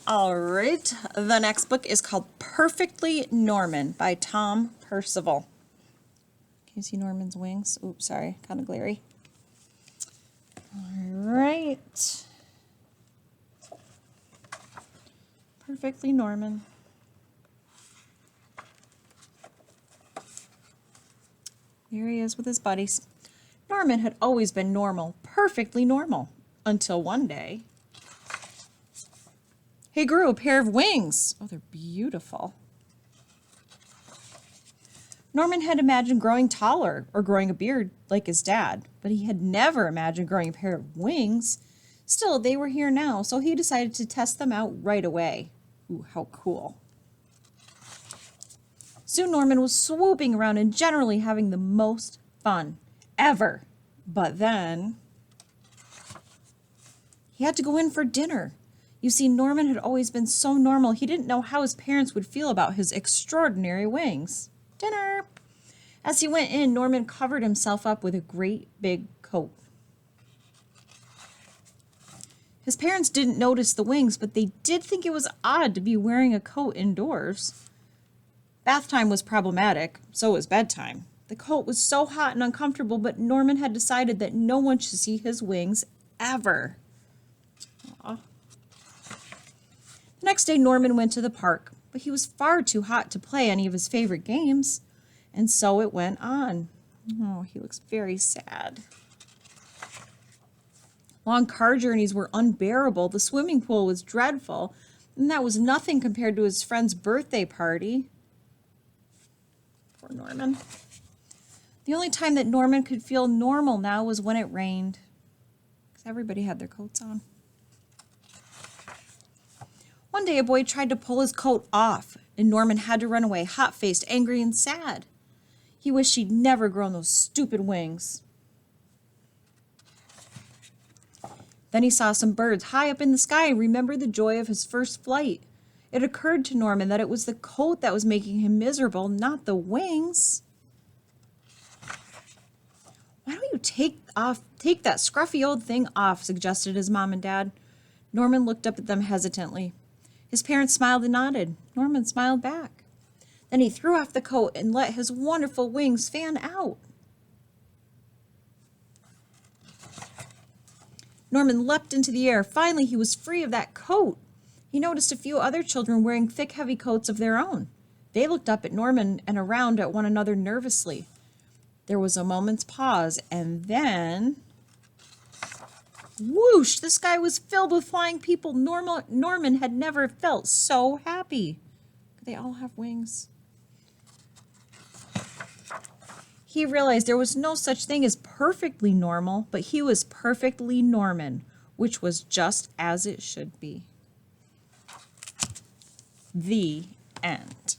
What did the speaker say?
All right, the next book is called Perfectly Norman by Tom Percival. Can you see Norman's wings? Oops, sorry, kind of glary. All right. Perfectly Norman. Here he is with his buddies. Norman had always been normal, perfectly normal, until one day he grew a pair of wings. Oh, they're beautiful. Norman had imagined growing taller or growing a beard like his dad, but he had never imagined growing a pair of wings. Still, they were here now, so he decided to test them out right away. Ooh, how cool. Soon Norman was swooping around and generally having the most fun ever. But then he had to go in for dinner. You see, Norman had always been so normal, he didn't know how his parents would feel about his extraordinary wings. Dinner! As he went in, Norman covered himself up with a great big coat. His parents didn't notice the wings, but they did think it was odd to be wearing a coat indoors. Bath time was problematic, so was bedtime. The coat was so hot and uncomfortable, but Norman had decided that no one should see his wings ever. Aww. The next day, Norman went to the park, but he was far too hot to play any of his favorite games, and so it went on. Oh, he looks very sad. Long car journeys were unbearable. The swimming pool was dreadful, and that was nothing compared to his friend's birthday party. Poor Norman. The only time that Norman could feel normal now was when it rained, because everybody had their coats on. One day a boy tried to pull his coat off, and Norman had to run away, hot-faced, angry, and sad. He wished he'd never grown those stupid wings. Then he saw some birds high up in the sky and remembered the joy of his first flight. It occurred to Norman that it was the coat that was making him miserable, not the wings. Why don't you take that scruffy old thing off, suggested his mom and dad. Norman looked up at them hesitantly. His parents smiled and nodded. Norman smiled back. Then he threw off the coat and let his wonderful wings fan out. Norman leapt into the air. Finally, he was free of that coat. He noticed a few other children wearing thick, heavy coats of their own. They looked up at Norman and around at one another nervously. There was a moment's pause, and then whoosh! The sky was filled with flying people. Norman had never felt so happy. Could they all have wings? He realized there was no such thing as perfectly normal, but he was perfectly Norman, which was just as it should be. The end.